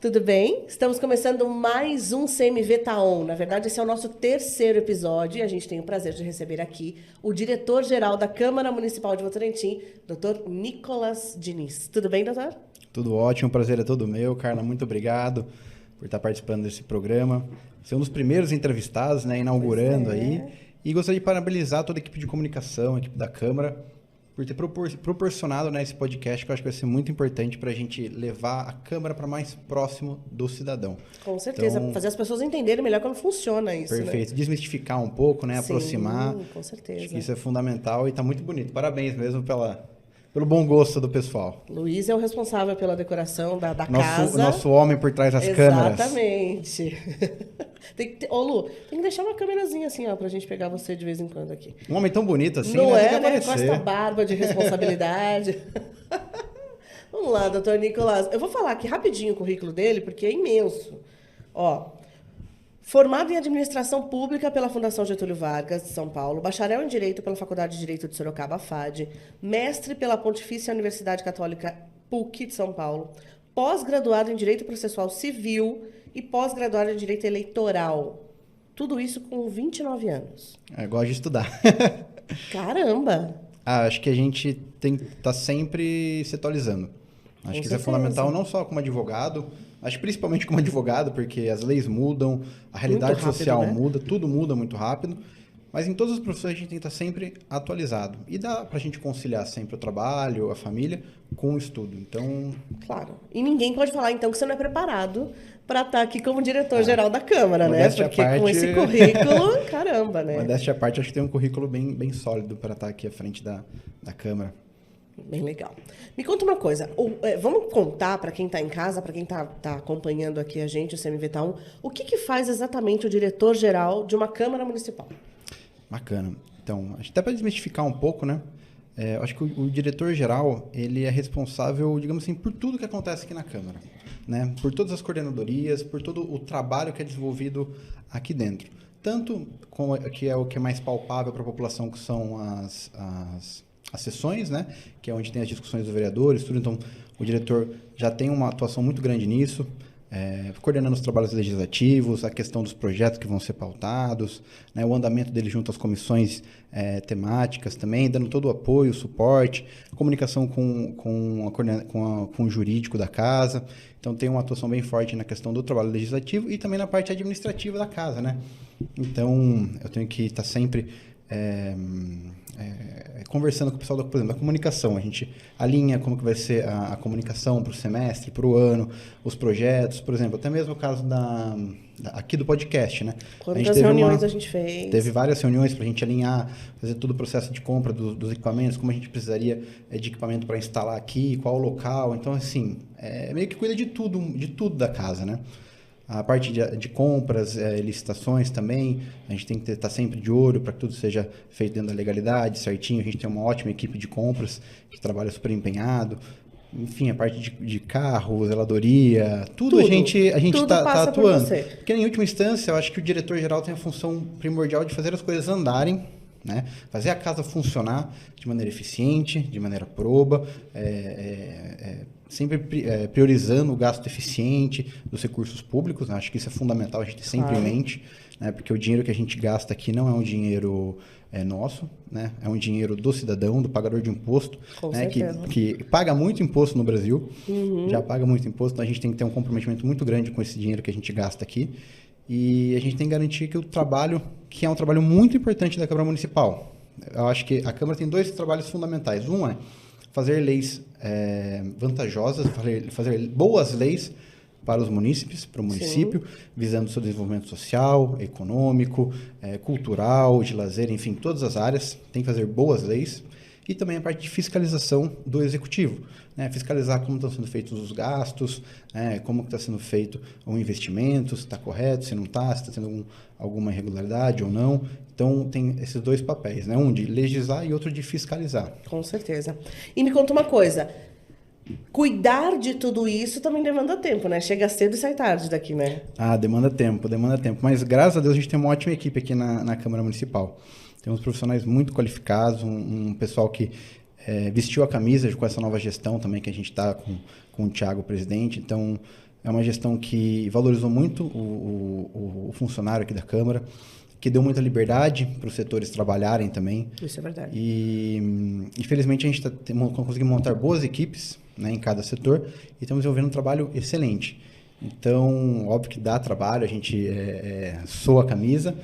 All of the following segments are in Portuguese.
Tudo bem? Estamos começando mais um CMV Tá On. Na verdade, esse é o nosso terceiro episódio e a gente tem o prazer de receber aqui o diretor-geral da Câmara Municipal de Votorantim, Dr. Nicolas Diniz. Tudo bem, doutor? Tudo ótimo, o prazer é todo meu. Carla, muito obrigado por estar participando desse programa. Você é um dos primeiros entrevistados, né, inaugurando aí. E gostaria de parabenizar toda a equipe de comunicação, a equipe da Câmara, por ter proporcionado, né, esse podcast, que eu acho que vai ser muito importante para a gente levar a Câmara para mais próximo do cidadão. Com certeza, então, fazer as pessoas entenderem melhor como funciona isso. Perfeito, né? Desmistificar um pouco, né, Sim, aproximar. com certeza. Acho que isso é fundamental e está muito bonito. Parabéns mesmo pelo bom gosto do pessoal. Luiz é o responsável pela decoração da casa. Nosso homem por trás das câmeras. Exatamente. Ô, Lu, tem que deixar uma câmerazinha assim, ó, pra gente pegar você de vez em quando aqui. Um homem tão bonito assim, Não né? é, Tem que né? aparecer. Com essa barba de responsabilidade. Vamos lá, doutor Nicolas. Eu vou falar aqui rapidinho o currículo dele, porque é imenso. Ó, formado em Administração Pública pela Fundação Getúlio Vargas, de São Paulo, bacharel em Direito pela Faculdade de Direito de Sorocaba, FAD, mestre pela Pontifícia Universidade Católica PUC de São Paulo, pós-graduado em Direito Processual Civil e pós-graduado em Direito Eleitoral. Tudo isso com 29 anos. Gosto de estudar. Caramba! Acho que a gente tem que estar sempre se atualizando. Acho que isso é fundamental, não só como advogado, acho que principalmente como advogado, porque as leis mudam, a realidade social muda, tudo muda muito rápido. Mas em todas as profissões a gente tem que estar sempre atualizado. E dá pra gente conciliar sempre o trabalho, a família, com o estudo. Então... Claro. E ninguém pode falar, então, que você não é preparado para estar aqui como diretor-geral da Câmara, né? Porque com esse currículo, caramba, né? Modéstia à parte, acho que tem um currículo bem sólido para estar aqui à frente da Câmara. Bem legal. Me conta uma coisa, vamos contar para quem está em casa, para quem está acompanhando aqui a gente, o CMV Tá On, o que faz exatamente o diretor-geral de uma Câmara Municipal? Bacana. Então, acho que até para desmistificar um pouco, né? Acho que o diretor-geral, ele é responsável, digamos assim, por tudo que acontece aqui na Câmara, né? Por todas as coordenadorias, por todo o trabalho que é desenvolvido aqui dentro. Tanto que é o que é mais palpável para a população, que são as sessões, né? Que é onde tem as discussões dos vereadores, tudo. Então, o diretor já tem uma atuação muito grande nisso, coordenando os trabalhos legislativos, a questão dos projetos que vão ser pautados, né, o andamento dele junto às comissões temáticas também, dando todo o apoio, o suporte, comunicação com o jurídico da casa. Então, tem uma atuação bem forte na questão do trabalho legislativo e também na parte administrativa da casa, né? Então, eu tenho que estar sempre... conversando com o pessoal, por exemplo, da comunicação. A gente alinha como que vai ser a comunicação para o semestre, para o ano, os projetos, por exemplo, até mesmo o caso aqui do podcast, né? Quantas reuniões a gente fez? Teve várias reuniões para a gente alinhar, fazer todo o processo de compra dos equipamentos, como a gente precisaria de equipamento para instalar aqui, qual o local. Então, assim, meio que cuida de tudo da casa, né? A parte de compras, licitações também, a gente tem que estar sempre de olho para que tudo seja feito dentro da legalidade, certinho. A gente tem uma ótima equipe de compras que trabalha super empenhado. Enfim, a parte de carro, zeladoria, tudo a gente está atuando. Porque, em última instância, eu acho que o diretor-geral tem a função primordial de fazer as coisas andarem, né? Fazer a casa funcionar de maneira eficiente, de maneira proba, sempre priorizando o gasto eficiente dos recursos públicos, né? Acho que isso é fundamental a gente ter sempre em mente, né? Porque o dinheiro que a gente gasta aqui não é um dinheiro nosso, né? É um dinheiro do cidadão, do pagador de imposto, né? que paga muito imposto no Brasil, já paga muito imposto, então a gente tem que ter um comprometimento muito grande com esse dinheiro que a gente gasta aqui. E a gente tem que garantir que o trabalho, que é um trabalho muito importante da Câmara Municipal, eu acho que a Câmara tem dois trabalhos fundamentais. Um é fazer leis vantajosas, fazer boas leis para os munícipes, para o município, visando o seu desenvolvimento social, econômico, cultural, de lazer, enfim, todas as áreas. Tem que fazer boas leis. E também a parte de fiscalização do executivo, né? Fiscalizar como estão sendo feitos os gastos, como está sendo feito o investimento, se está correto, se não está, se está tendo alguma irregularidade ou não. Então, tem esses dois papéis, né? Um de legislar e outro de fiscalizar. Com certeza. E me conta uma coisa, cuidar de tudo isso também demanda tempo, né? Chega cedo e sai tarde daqui, né? Demanda tempo. Mas, graças a Deus, a gente tem uma ótima equipe aqui na Câmara Municipal. Temos profissionais muito qualificados, um pessoal que vestiu a camisa com essa nova gestão também que a gente está com o Thiago, presidente. Então, É uma gestão que valorizou muito o funcionário aqui da Câmara, que deu muita liberdade para os setores trabalharem também. Isso é verdade. E, infelizmente, a gente conseguiu montar boas equipes, né, em cada setor e estamos desenvolvendo um trabalho excelente. Então, óbvio que dá trabalho, a gente sua a camisa,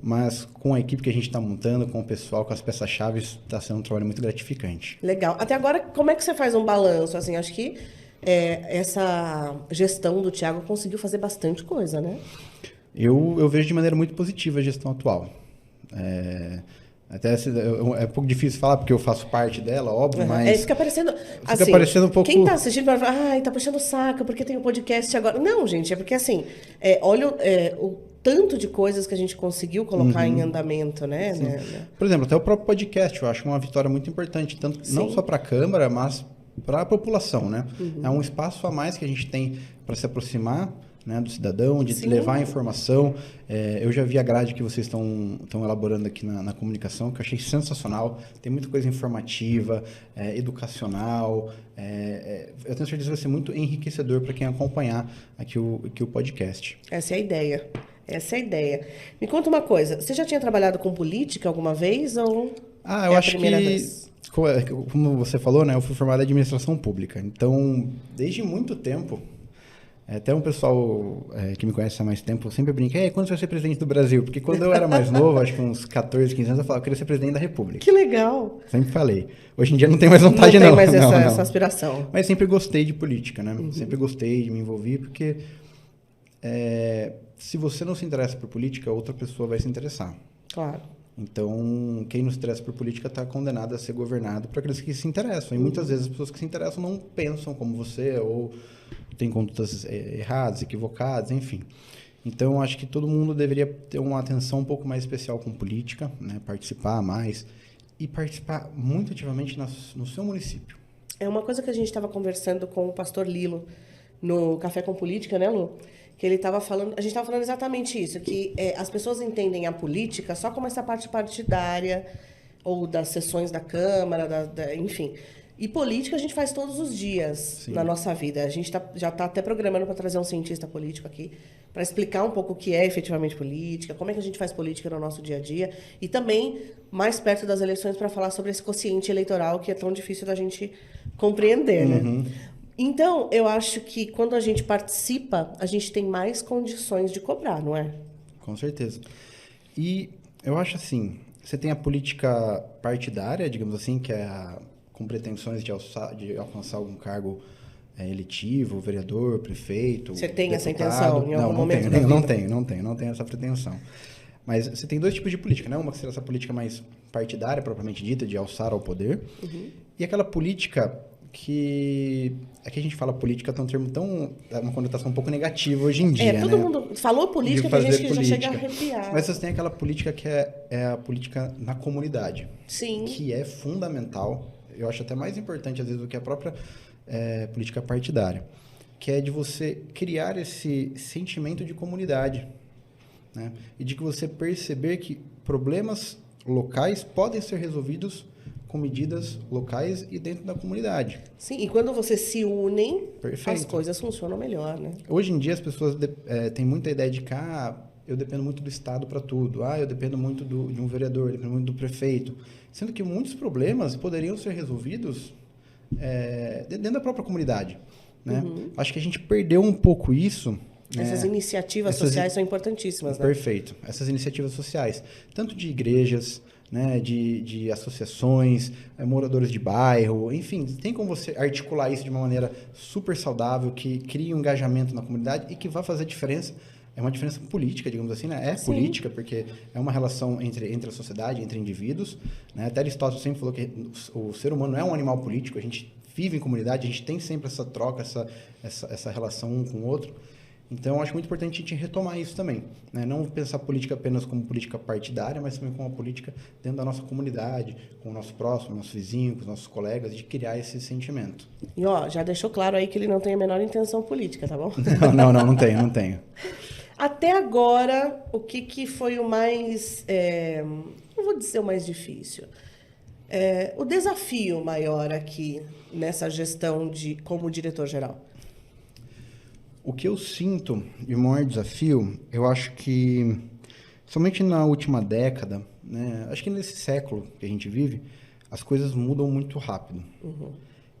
mas com a equipe que a gente está montando, com o pessoal, com as peças-chave, está sendo um trabalho muito gratificante. Legal. Até agora, como é que você faz um balanço? Assim, acho que essa gestão do Thiago conseguiu fazer bastante coisa, né? Eu vejo de maneira muito positiva a gestão atual. Até é um pouco difícil falar, porque eu faço parte dela, óbvio, mas... Fica parecendo... Fica assim, parecendo um pouco... Quem tá assistindo vai falar, ai, tá puxando o saco, porque tem o podcast agora. Não, gente, é porque assim, olha o tanto de coisas que a gente conseguiu colocar em andamento, né? Por exemplo, até o próprio podcast, eu acho uma vitória muito importante, tanto não só para a Câmara, mas para a população, né? É um espaço a mais que a gente tem para se aproximar, né, do cidadão, de levar a informação. Eu já vi a grade que vocês estão elaborando aqui na comunicação, que eu achei sensacional. Tem muita coisa informativa, educacional. Eu tenho certeza que vai ser muito enriquecedor para quem acompanhar aqui o podcast. Essa é a ideia. Essa é a ideia. Me conta uma coisa, você já tinha trabalhado com política alguma vez ou eu acho que, vez? Como você falou, né, eu fui formado em administração pública. Então, desde muito tempo... Até um pessoal que me conhece há mais tempo sempre brinca, quando você vai ser presidente do Brasil? Porque quando eu era mais novo, acho que uns 14, 15 anos, eu falava, eu queria ser presidente da República. Que legal! Sempre falei. Hoje em dia não tenho mais vontade, não. Não tem mais essa aspiração. Mas sempre gostei de política, né? Sempre gostei de me envolver, porque se você não se interessa por política, outra pessoa vai se interessar. Claro. Então, quem não se interessa por política está condenado a ser governado por aqueles que se interessam. E muitas vezes as pessoas que se interessam não pensam como você, ou têm condutas erradas, equivocadas, enfim. Então, acho que todo mundo deveria ter uma atenção um pouco mais especial com política, né? Participar mais e participar muito ativamente no seu município. É uma coisa que a gente estava conversando com o pastor Lilo no Café com Política, né, Lu? Que ele estava falando, a gente estava falando exatamente isso, que as pessoas entendem a política só como essa parte partidária, ou das sessões da Câmara, enfim. E política a gente faz todos os dias na nossa vida. A gente já está até programando para trazer um cientista político aqui, para explicar um pouco o que é efetivamente política, como é que a gente faz política no nosso dia a dia, e também, mais perto das eleições, para falar sobre esse quociente eleitoral que é tão difícil da gente compreender, né? Então, eu acho que quando a gente participa, a gente tem mais condições de cobrar, não é? Com certeza. E eu acho assim, você tem a política partidária, digamos assim, que é com pretensões de alcançar algum cargo eletivo, vereador, prefeito, Você tem deputado. Essa intenção em algum momento? Não tenho essa pretensão. Mas você tem dois tipos de política, né? Uma que seria essa política mais partidária, propriamente dita, de alçar ao poder, e aquela política que a gente fala política tem um termo uma conotação um pouco negativa hoje em dia, todo mundo falou política, tem gente que já chega a arrepiar. Mas você tem aquela política que é a política na comunidade. Sim. Que é fundamental, eu acho até mais importante às vezes do que a própria política partidária, que é de você criar esse sentimento de comunidade, né? E de que você perceber que problemas locais podem ser resolvidos com medidas locais e dentro da comunidade. Sim, e quando você se unem, Perfeito. As coisas funcionam melhor, né? Hoje em dia as pessoas têm muita ideia de que eu dependo muito do Estado para tudo, eu dependo muito de um vereador, eu dependo muito do prefeito, sendo que muitos problemas poderiam ser resolvidos dentro da própria comunidade, né? Acho que a gente perdeu um pouco isso. Essas iniciativas sociais são importantíssimas, né? Perfeito. Essas iniciativas sociais, tanto de igrejas, né, de associações, moradores de bairro, enfim, tem como você articular isso de uma maneira super saudável, que crie um engajamento na comunidade e que vai fazer diferença. É uma diferença política, digamos assim, né? Sim. Política, porque é uma relação entre a sociedade, entre indivíduos, né? Até Aristóteles sempre falou que o ser humano não é um animal político, a gente vive em comunidade, a gente tem sempre essa troca, essa relação um com o outro. Então, eu acho muito importante a gente retomar isso também, né? Não pensar política apenas como política partidária, mas também como uma política dentro da nossa comunidade, com o nosso próximo, nosso vizinho, com os nossos colegas, de criar esse sentimento. E, já deixou claro aí que ele não tem a menor intenção política, tá bom? Não tenho. Até agora, o que foi o mais... não vou dizer o mais difícil. O desafio maior aqui nessa gestão como diretor-geral? O que eu sinto, e o maior desafio, eu acho que, somente na última década, né, acho que nesse século que a gente vive, as coisas mudam muito rápido.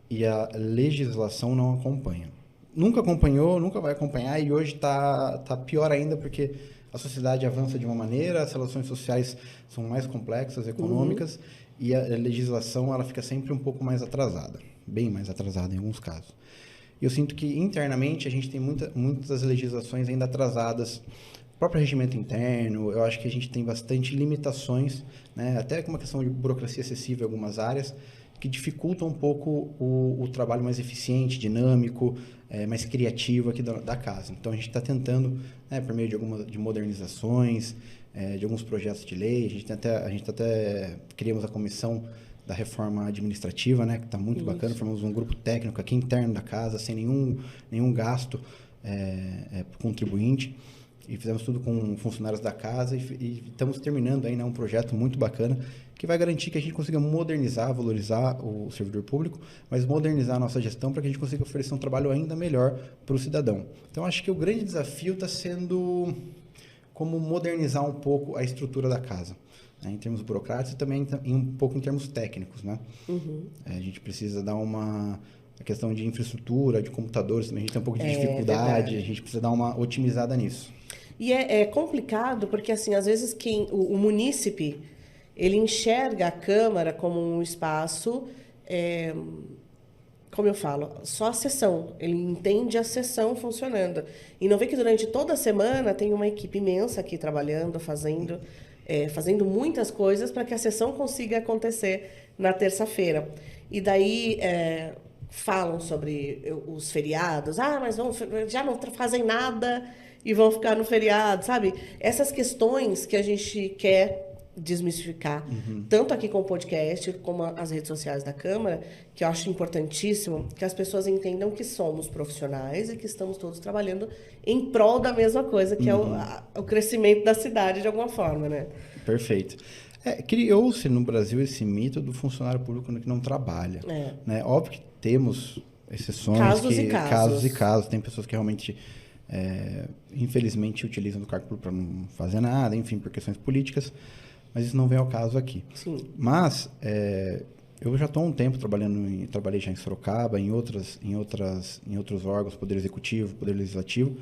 E a legislação não acompanha. Nunca acompanhou, nunca vai acompanhar, e hoje tá pior ainda, porque a sociedade avança de uma maneira, as relações sociais são mais complexas, econômicas, e a legislação ela fica sempre um pouco mais atrasada, bem mais atrasada em alguns casos. E eu sinto que internamente a gente tem muitas legislações ainda atrasadas, o próprio regimento interno, eu acho que a gente tem bastante limitações, né? Até com uma questão de burocracia excessiva em algumas áreas, que dificultam um pouco o trabalho mais eficiente, dinâmico, mais criativo aqui da casa. Então, a gente está tentando, né, por meio de modernizações, de alguns projetos de lei, a gente até criamos a comissão da reforma administrativa, né, que está muito bacana, formamos um grupo técnico aqui interno da casa, sem nenhum gasto para o contribuinte, e fizemos tudo com funcionários da casa, e estamos terminando aí, né, um projeto muito bacana, que vai garantir que a gente consiga modernizar, valorizar o servidor público, mas modernizar a nossa gestão para que a gente consiga oferecer um trabalho ainda melhor para o cidadão. Então, acho que o grande desafio está sendo como modernizar um pouco a estrutura da casa, né, em termos burocráticos e também um pouco em termos técnicos, né? A gente precisa dar a questão de infraestrutura, de computadores, também a gente tem um pouco de dificuldade, a gente precisa dar uma otimizada nisso. E é complicado porque, assim, às vezes o munícipe, ele enxerga a Câmara como um espaço, como eu falo, só a sessão. Ele entende a sessão funcionando. E não vê que durante toda a semana tem uma equipe imensa aqui trabalhando, fazendo muitas coisas para que a sessão consiga acontecer na terça-feira. E daí falam sobre os feriados. Mas já não fazem nada e vão ficar no feriado, sabe? Essas questões que a gente quer desmistificar, tanto aqui com o podcast, como as redes sociais da Câmara, que eu acho importantíssimo que as pessoas entendam que somos profissionais e que estamos todos trabalhando em prol da mesma coisa, que é o crescimento da cidade, de alguma forma, né? Perfeito. Criou-se no Brasil esse mito do funcionário público que não trabalha. Né? Óbvio que temos exceções, casos e casos. Tem pessoas que realmente, infelizmente, utilizam do cargo público para não fazer nada, enfim, por questões políticas, mas isso não vem ao caso aqui. Sim. Mas eu já estou há um tempo trabalhei já em Sorocaba, em outros órgãos, Poder Executivo, Poder Legislativo,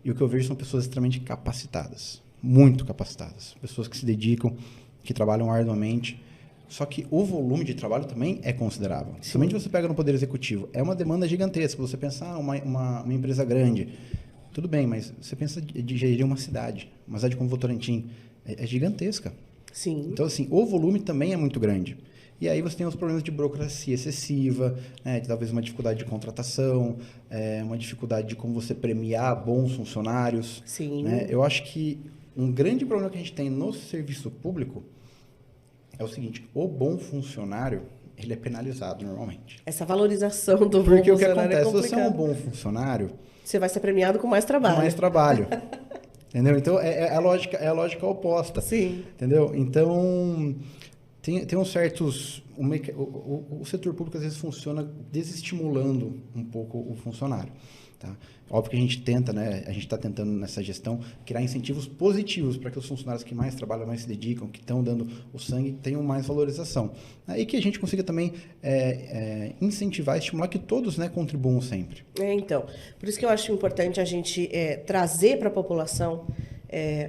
e o que eu vejo são pessoas extremamente capacitadas, muito capacitadas, pessoas que se dedicam, que trabalham arduamente, só que o volume de trabalho também é considerável. Somente você pega no Poder Executivo, é uma demanda gigantesca. Você pensar uma empresa grande, tudo bem, mas você pensa de gerir uma cidade como Votorantim, é gigantesca. Sim. Então, assim, o volume também é muito grande. E aí você tem os problemas de burocracia excessiva, né, talvez uma dificuldade de contratação, uma dificuldade de como você premiar bons funcionários. Sim. Né? Eu acho que um grande problema que a gente tem no serviço público é o seguinte: o bom funcionário, ele é penalizado normalmente. Essa valorização do bom Porque o que funcionário acontece, é se você é um bom funcionário, você vai ser premiado com mais trabalho. com mais trabalho. Entendeu? Então, é a lógica oposta. Sim. Entendeu? Então, tem uns certos... O setor público, às vezes, funciona desestimulando um pouco o funcionário. Tá? Óbvio que a gente tenta, né? A gente está tentando, nessa gestão, criar incentivos positivos para que os funcionários que mais trabalham, mais se dedicam, que estão dando o sangue, tenham mais valorização. E que a gente consiga também incentivar, estimular que todos, né, contribuam sempre. Então, por isso que eu acho importante a gente trazer para a população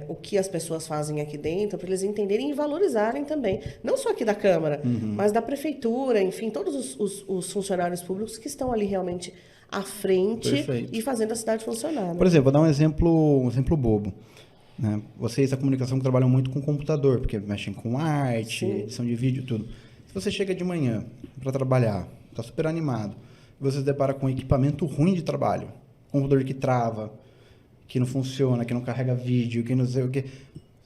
o que as pessoas fazem aqui dentro, para eles entenderem e valorizarem também. Não só aqui da Câmara, mas da Prefeitura, enfim, todos os funcionários públicos que estão ali realmente à frente. Perfeito. E fazendo a cidade funcionar. Né? Por exemplo, vou dar um exemplo bobo. Né? Vocês da comunicação que trabalham muito com computador, porque mexem com arte, sim, edição de vídeo, tudo. Se você chega de manhã para trabalhar, está super animado, e você se depara com um equipamento ruim de trabalho, computador que trava, que não funciona, que não carrega vídeo, que não sei o quê,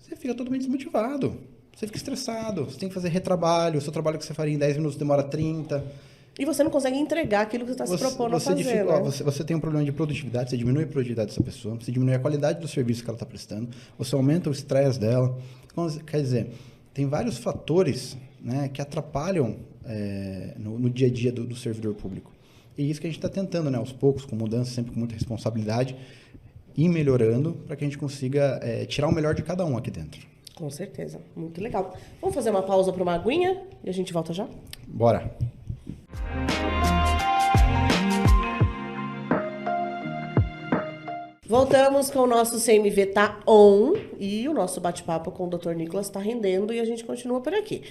você fica totalmente desmotivado. Você fica estressado, você tem que fazer retrabalho, o seu trabalho que você faria em 10 minutos demora 30. E você não consegue entregar aquilo que você está se propondo a fazer. Né? Você tem um problema de produtividade, você diminui a produtividade dessa pessoa, você diminui a qualidade do serviço que ela está prestando, você aumenta o estresse dela. Então, quer dizer, tem vários fatores, né, que atrapalham no dia a dia do servidor público. E isso que a gente está tentando, né? Aos poucos, com mudança, sempre com muita responsabilidade, ir melhorando para que a gente consiga tirar o melhor de cada um aqui dentro. Com certeza. Muito legal. Vamos fazer uma pausa para uma aguinha e a gente volta já? Bora! Voltamos com o nosso CMV Tá On e o nosso bate-papo com o Dr. Nicolas está rendendo e a gente continua por aqui.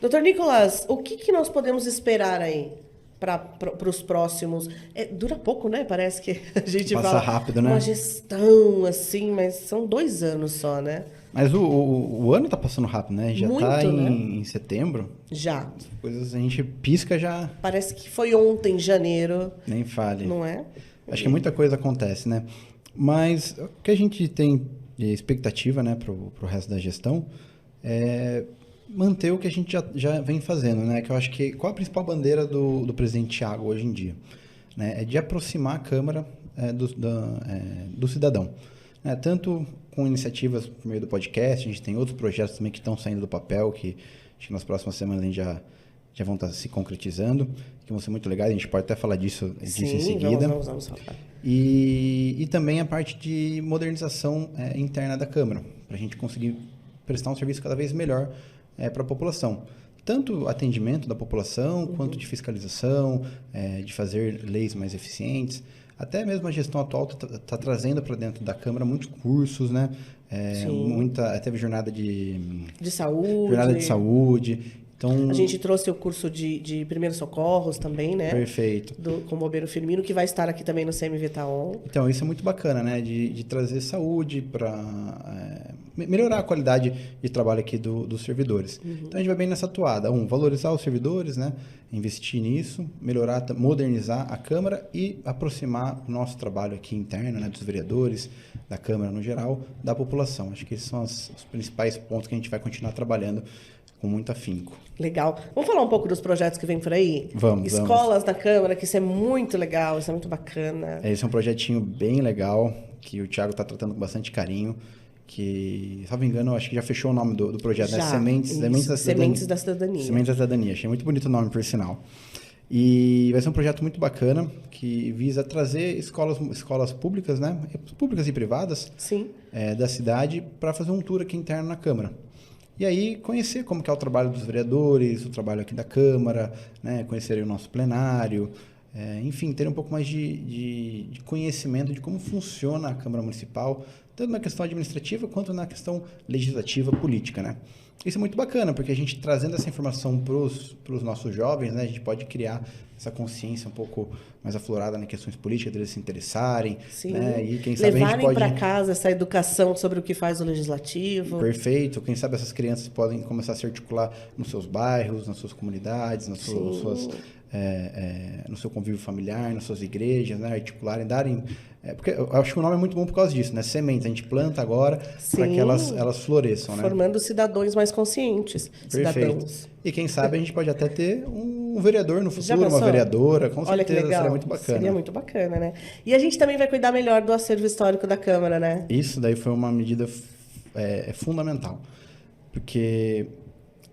Dr. Nicolas, o que nós podemos esperar aí para os próximos? Dura pouco, né? Parece que a gente Passa fala rápido, né? Uma gestão assim, mas são 2 anos só, né? Mas o ano tá passando rápido, né? Já Muito, tá né? em setembro. Já. As coisas a gente pisca já. Parece que foi ontem, janeiro. Nem fale. Não é? Acho que muita coisa acontece, né? Mas o que a gente tem de expectativa, né, pro resto da gestão é manter o que a gente já vem fazendo, né? Que eu acho que qual a principal bandeira do presidente Thiago hoje em dia, né? É de aproximar a Câmara do cidadão, né? Tanto com iniciativas por meio do podcast, a gente tem outros projetos também que estão saindo do papel, que acho que nas próximas semanas a gente já vão estar se concretizando, que vão ser muito legais, a gente pode até falar disso em seguida. Vamos falar. E também a parte de modernização interna da Câmara, para a gente conseguir prestar um serviço cada vez melhor para a população. Tanto atendimento da população, quanto de fiscalização, de fazer leis mais eficientes. Até mesmo a gestão atual está trazendo para dentro da Câmara muitos cursos, né? Teve jornada de saúde. Jornada de saúde. Então, a gente trouxe o curso de primeiros socorros também, né? Perfeito. Com o Bombeiro Firmino, que vai estar aqui também no CMV Tá On. Então, isso é muito bacana, né? De trazer saúde para melhorar a qualidade de trabalho aqui dos servidores. Então, a gente vai bem nessa toada. Valorizar os servidores, né? Investir nisso, melhorar, modernizar a Câmara e aproximar o nosso trabalho aqui interno, né? Dos vereadores, da Câmara no geral, da população. Acho que esses são os principais pontos que a gente vai continuar trabalhando com muito afinco. Legal. Vamos falar um pouco dos projetos que vem por aí? Vamos. Escolas da Câmara, que isso é muito legal, isso é muito bacana. Esse é um projetinho bem legal, que o Thiago está tratando com bastante carinho, que, se não me engano, acho que já fechou o nome do projeto, né? Sementes da Cidadania. Sementes da Cidadania. Achei muito bonito o nome, por sinal. E vai ser um projeto muito bacana, que visa trazer escolas públicas, né? Públicas e privadas. Sim. Da cidade, para fazer um tour aqui interno na Câmara. E aí, conhecer como que é o trabalho dos vereadores, o trabalho aqui da Câmara, né? Conhecer o nosso plenário, enfim, ter um pouco mais de conhecimento de como funciona a Câmara Municipal, tanto na questão administrativa quanto na questão legislativa política, né? Isso é muito bacana, porque a gente trazendo essa informação para os nossos jovens, né? A gente pode criar essa consciência um pouco mais aflorada nas questões políticas, deles se interessarem. Sim. Né? E quem sabe levarem a gente pode para casa essa educação sobre o que faz o legislativo. Perfeito. Quem sabe essas crianças podem começar a se articular nos seus bairros, nas suas comunidades, no seu convívio familiar, nas suas igrejas, né? Articularem, darem... porque eu acho que o nome é muito bom por causa disso, né? Sementes. A gente planta agora para que elas floresçam, né? Formando cidadãos mais conscientes. Perfeito. Cidadãos. E quem sabe a gente pode até ter um vereador no futuro, uma vereadora, com Olha certeza, que legal. seria muito bacana. Seria muito bacana, né? E a gente também vai cuidar melhor do acervo histórico da Câmara, né? Isso daí foi uma medida fundamental, porque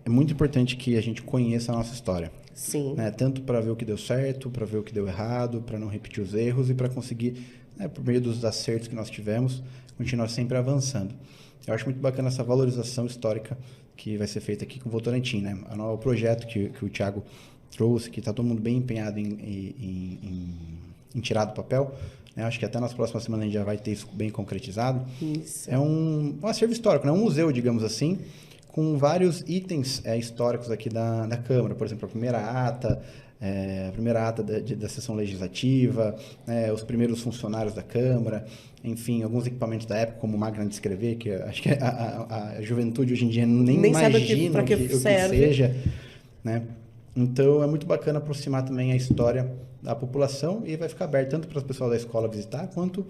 é muito importante que a gente conheça a nossa história. Sim. Né? Tanto para ver o que deu certo, para ver o que deu errado, para não repetir os erros e para conseguir, né, por meio dos acertos que nós tivemos, continuar sempre avançando. Eu acho muito bacana essa valorização histórica que vai ser feita aqui com o Votorantim, né? O projeto que o Thiago trouxe, que está todo mundo bem empenhado em tirar do papel, né? Acho que até nas próximas semanas a gente já vai ter isso bem concretizado. Isso. É um acervo histórico, né? Um museu, digamos assim, com vários itens históricos aqui da Câmara. Por exemplo, a primeira ata da sessão legislativa, os primeiros funcionários da Câmara, enfim, alguns equipamentos da época, como máquina de escrever, que acho que a juventude hoje em dia nem imagina o que seja. Né? Então, é muito bacana aproximar também a história da população e vai ficar aberto tanto para as pessoas da escola visitar, quanto...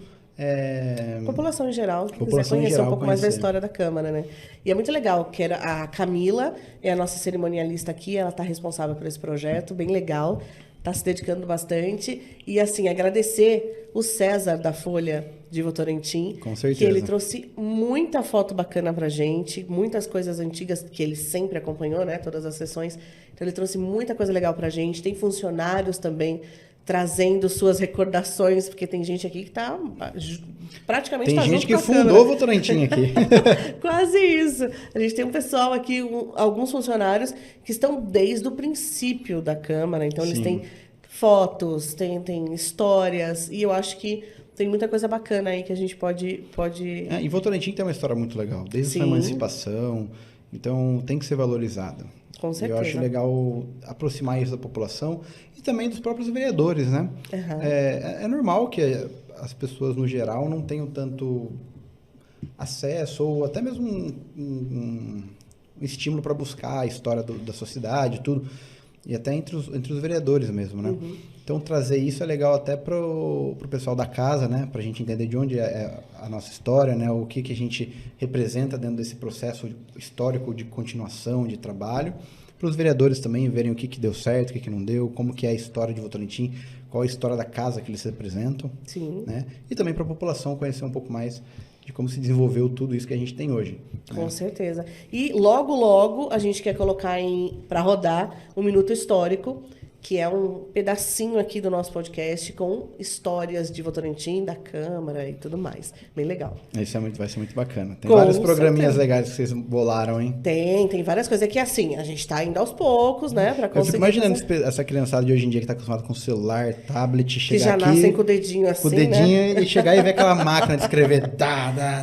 população em geral, que quiser conhecer um pouco mais da história da Câmara, né? E é muito legal, que a Camila é a nossa cerimonialista aqui, ela está responsável por esse projeto, bem legal, está se dedicando bastante. E, assim, agradecer o César da Folha de Votorantim, com certeza, que ele trouxe muita foto bacana pra gente, muitas coisas antigas que ele sempre acompanhou, né? Todas as sessões. Então, ele trouxe muita coisa legal pra gente. Tem funcionários também trazendo suas recordações, porque tem gente aqui que está praticamente Tem tá gente junto que com a fundou Câmara. o Votorantim aqui. Quase isso. A gente tem um pessoal aqui, alguns funcionários que estão desde o princípio da Câmara, então eles Sim. têm fotos, têm histórias, e eu acho que tem muita coisa bacana aí que a gente pode... E Votorantim tem uma história muito legal, desde a sua Sim. emancipação, então tem que ser valorizado. Com E certeza. eu acho legal aproximar isso da população e também dos próprios vereadores, né? Uhum. É normal que as pessoas, no geral, não tenham tanto acesso ou até mesmo um estímulo para buscar a história da sociedade, tudo. E até entre os vereadores mesmo, né? Uhum. Então, trazer isso é legal até pro pessoal da casa, né? Para a gente entender de onde é a nossa história, né? O que a gente representa dentro desse processo histórico de continuação, de trabalho. Para os vereadores também verem o que deu certo, o que não deu, como que é a história de Votorantim, qual é a história da casa que eles representam. Sim. Né? E também para a população conhecer um pouco mais de como se desenvolveu tudo isso que a gente tem hoje. Com certeza. E logo, logo, a gente quer colocar para rodar um Minuto Histórico, que é um pedacinho aqui do nosso podcast com histórias de Votorantim, da Câmara e tudo mais. Bem legal. Isso vai ser muito bacana. Tem Com vários programinhas certeza. legais que vocês bolaram, hein? Tem várias coisas. É que assim, a gente está indo aos poucos, né? Para Eu conseguir fico imaginando fazer... essa criançada de hoje em dia que está acostumada com celular, tablet, Que chegar já aqui nascem com o dedinho assim, com o dedinho né? e chegar e ver aquela máquina de escrever.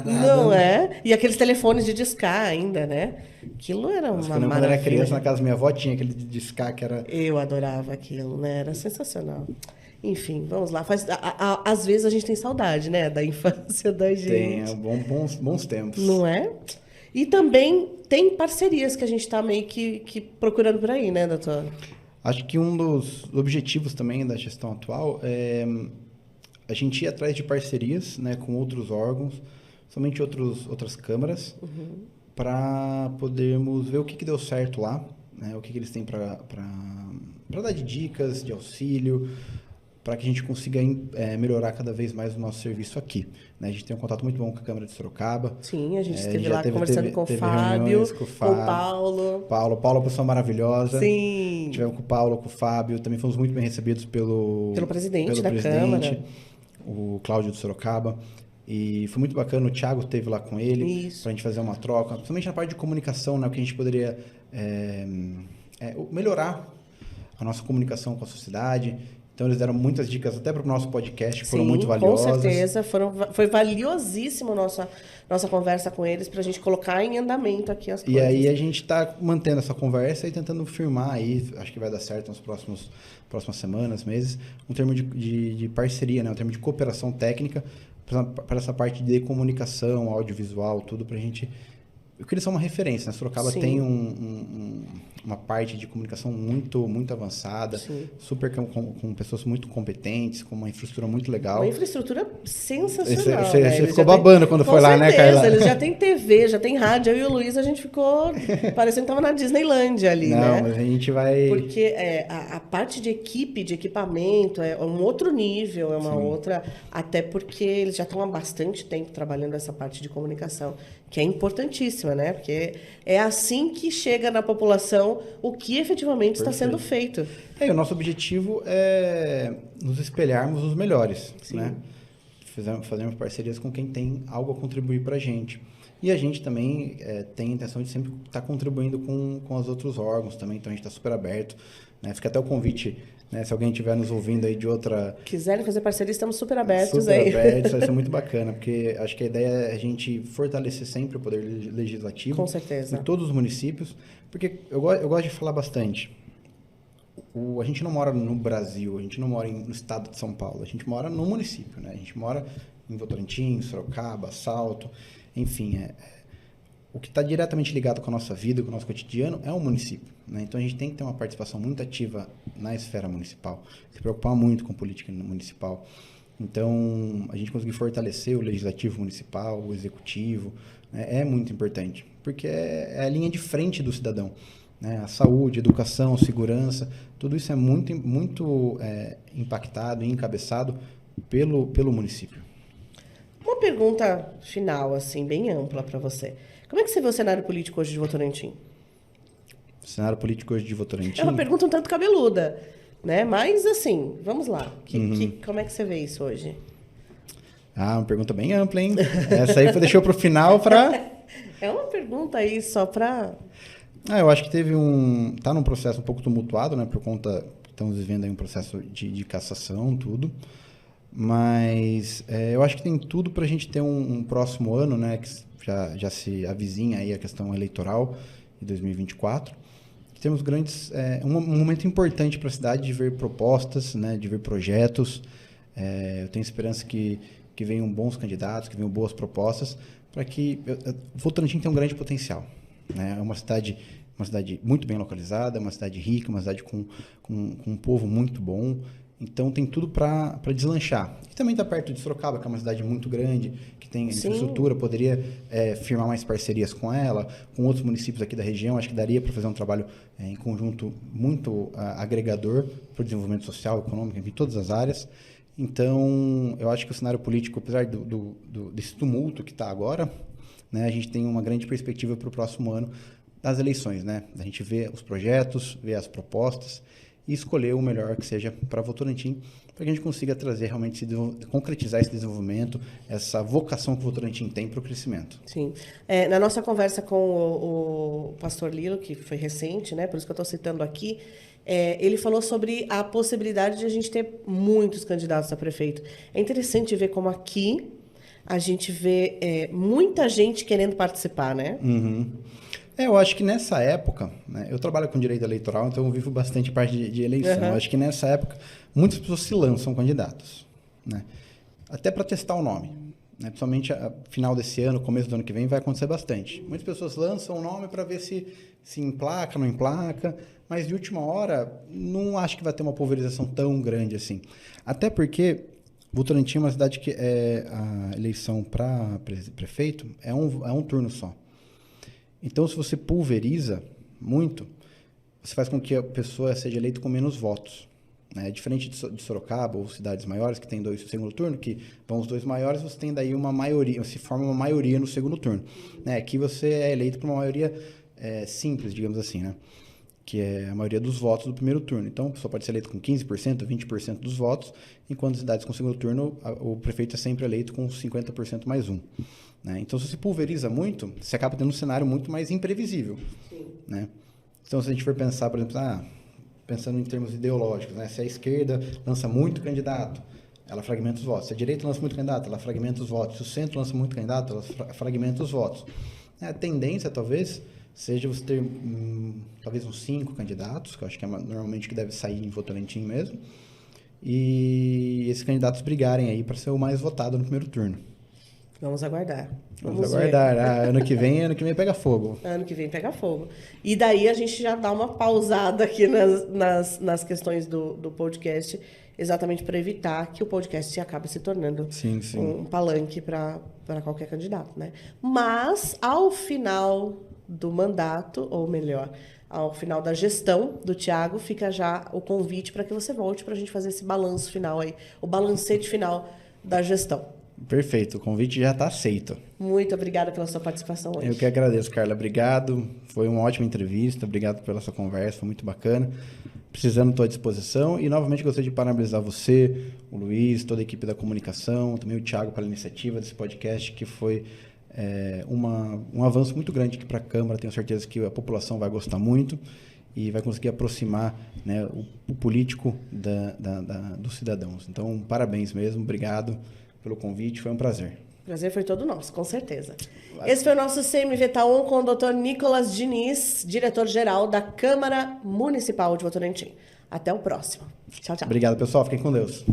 Não é? E aqueles telefones de discar ainda, né? Aquilo era uma Quando eu era maravilha. criança, na casa da minha avó, tinha aquele de discar que era... Eu adorava aquilo, né? Era sensacional. Enfim, vamos lá. Às vezes a gente tem saudade, né? Da infância da gente. Tem, bons tempos. Não é? E também tem parcerias que a gente está meio que procurando por aí, né, doutor? Acho que um dos objetivos também da gestão atual é a gente ir atrás de parcerias, né, com outros órgãos, somente outras câmaras, para podermos ver o que deu certo lá, né, o que eles têm para dar de dicas, de auxílio, para que a gente consiga melhorar cada vez mais o nosso serviço aqui. Né? A gente tem um contato muito bom com a Câmara de Sorocaba. Sim, a gente esteve já lá conversando com o Fábio, reuniões com o Paulo. Paulo, é uma pessoa maravilhosa. Sim. Tivemos com o Paulo, com o Fábio. Também fomos muito bem recebidos pelo presidente da Câmara. O Cláudio de Sorocaba. E foi muito bacana, o Thiago esteve lá com ele, para a gente fazer uma troca. Principalmente na parte de comunicação, né, o que a gente poderia melhorar a nossa comunicação com a sociedade. Então, eles deram muitas dicas até para o nosso podcast, que foram muito valiosas. Com certeza. Foi valiosíssimo nossa conversa com eles para a gente colocar em andamento aqui as coisas. E aí a gente está mantendo essa conversa e tentando firmar aí, acho que vai dar certo nas próximas semanas, meses, um termo de parceria, né? Um termo de cooperação técnica para essa parte de comunicação, audiovisual, tudo para a gente... Porque eles são uma referência, né? Sorocaba tem uma parte de comunicação muito avançada, super com pessoas muito competentes, com uma infraestrutura muito legal. Uma infraestrutura sensacional. Você ficou babando quando foi lá, né, Carla? Eles já têm TV, já tem rádio. Eu e o Luiz, a gente ficou parecendo que estava na Disneylândia ali, né? Não, mas a gente vai... Porque a parte de equipe, de equipamento, é um outro nível, é uma outra... Até porque eles já estão há bastante tempo trabalhando essa parte de comunicação, que é importantíssima, né? Porque é assim que chega na população o que efetivamente está sendo feito. O nosso objetivo é nos espelharmos nos melhores, né? Fazermos parcerias com quem tem algo a contribuir para a gente. E a gente também tem a intenção de sempre estar contribuindo com os outros órgãos também, então a gente está super aberto, né? Fica até o convite, né? Se alguém estiver nos ouvindo aí de outra... Quiserem fazer parceria, estamos super abertos super aí. Abertos, vai ser muito bacana, porque acho que a ideia é a gente fortalecer sempre o poder legislativo. Com certeza. Em todos os municípios, porque eu gosto de falar bastante. A gente não mora no Brasil, a gente não mora no estado de São Paulo, a gente mora no município, né? A gente mora em Votorantim, Sorocaba, Salto, enfim, o que está diretamente ligado com a nossa vida, com o nosso cotidiano, é o município, né? Então, a gente tem que ter uma participação muito ativa na esfera municipal, se preocupar muito com política municipal. Então, a gente conseguir fortalecer o legislativo municipal, o executivo, né, é muito importante, porque é a linha de frente do cidadão, né? A saúde, educação, segurança, tudo isso é muito impactado e encabeçado pelo município. Uma pergunta final, assim, bem ampla para você. Como é que você vê o cenário político hoje de Votorantim? O cenário político hoje de Votorantim... É uma pergunta um tanto cabeluda. né? Mas, assim, vamos lá. Como é que você vê isso hoje? Uma pergunta bem ampla, hein? Essa aí deixou para o final para... É uma pergunta aí só para... eu acho que tá num processo um pouco tumultuado, né? Por conta que estamos vivendo aí um processo de cassação, tudo. Mas eu acho que tem tudo para a gente ter um próximo ano, né? Que já se avizinha aí a questão eleitoral de 2024. Temos um momento importante para a cidade de ver propostas, né? De ver projetos. Eu tenho esperança que venham bons candidatos, que venham boas propostas, para que Votorantim tenha um grande potencial. Né? É uma cidade muito bem localizada, uma cidade rica, uma cidade com um povo muito bom. Então, tem tudo para deslanchar. E também está perto de Sorocaba, que é uma cidade muito grande, que tem infraestrutura, poderia firmar mais parcerias com ela, com outros municípios aqui da região. Acho que daria para fazer um trabalho em conjunto muito agregador para o desenvolvimento social, econômico, em todas as áreas. Então, eu acho que o cenário político, apesar desse tumulto que está agora, né, a gente tem uma grande perspectiva para o próximo ano das eleições, né? A gente vê os projetos, vê as propostas e escolher o melhor que seja para Votorantim, para que a gente consiga trazer realmente, concretizar esse desenvolvimento, essa vocação que o Votorantim tem para o crescimento. Sim. Na nossa conversa com o pastor Lilo, que foi recente, né? Por isso que eu estou citando aqui, ele falou sobre a possibilidade de a gente ter muitos candidatos a prefeito. É interessante ver como aqui a gente vê muita gente querendo participar, né? Uhum. Eu acho que nessa época, né, eu trabalho com direito eleitoral, então eu vivo bastante parte de eleição. Eu acho que nessa época, muitas pessoas se lançam candidatos, né? Até para testar o nome. Né? Principalmente a final desse ano, começo do ano que vem, vai acontecer bastante. Muitas pessoas lançam o nome para ver se emplaca, não emplaca, mas de última hora, não acho que vai ter uma pulverização tão grande assim. Até porque Votorantim é uma cidade que a eleição para prefeito é um turno só. Então, se você pulveriza muito, você faz com que a pessoa seja eleita com menos votos. Né? Diferente de Sorocaba ou cidades maiores, que tem segundo turno, que vão os dois maiores, você tem daí uma maioria, se forma uma maioria no segundo turno. Né? Aqui você é eleito por uma maioria simples, digamos assim, né? Que é a maioria dos votos do primeiro turno. Então, a pessoa pode ser eleita com 15%, 20% dos votos, enquanto as cidades com segundo turno, o prefeito é sempre eleito com 50% mais um. Né? Então, se você pulveriza muito, você acaba tendo um cenário muito mais imprevisível. Né? Então, se a gente for pensar, por exemplo, pensando em termos ideológicos, né? Se a esquerda lança muito candidato, ela fragmenta os votos. Se a direita lança muito candidato, ela fragmenta os votos. Se o centro lança muito candidato, ela fragmenta os votos. A tendência, talvez, seja você ter talvez uns 5 candidatos, que eu acho que é normalmente o que deve sair em Votorantim mesmo, e esses candidatos brigarem aí para ser o mais votado no primeiro turno. Vamos aguardar. Vamos aguardar. Ano que vem pega fogo. Ano que vem pega fogo. E daí a gente já dá uma pausada aqui nas questões do podcast, exatamente para evitar que o podcast acabe se tornando um palanque para qualquer candidato, né? Mas, ao final do mandato, ou melhor, ao final da gestão do Thiago, fica já o convite para que você volte para a gente fazer esse balanço final aí, o balancete final da gestão. Perfeito, o convite já está aceito. Muito obrigada pela sua participação hoje. Eu que agradeço, Carla. Obrigado. Foi uma ótima entrevista. Obrigado pela sua conversa, foi muito bacana. Precisando, estou à disposição. E, novamente, gostaria de parabenizar você, o Luiz, toda a equipe da comunicação, também o Thiago pela iniciativa desse podcast, que foi um avanço muito grande aqui para a Câmara. Tenho certeza que a população vai gostar muito e vai conseguir aproximar, né, o político dos cidadãos. Então, parabéns mesmo. Obrigado pelo convite, foi um prazer. O prazer foi todo nosso, com certeza. Esse foi o nosso CMV Taon com o Dr. Nicolas Diniz, diretor-geral da Câmara Municipal de Votorantim. Até o próximo. Tchau, tchau. Obrigado, pessoal. Fiquem com Deus.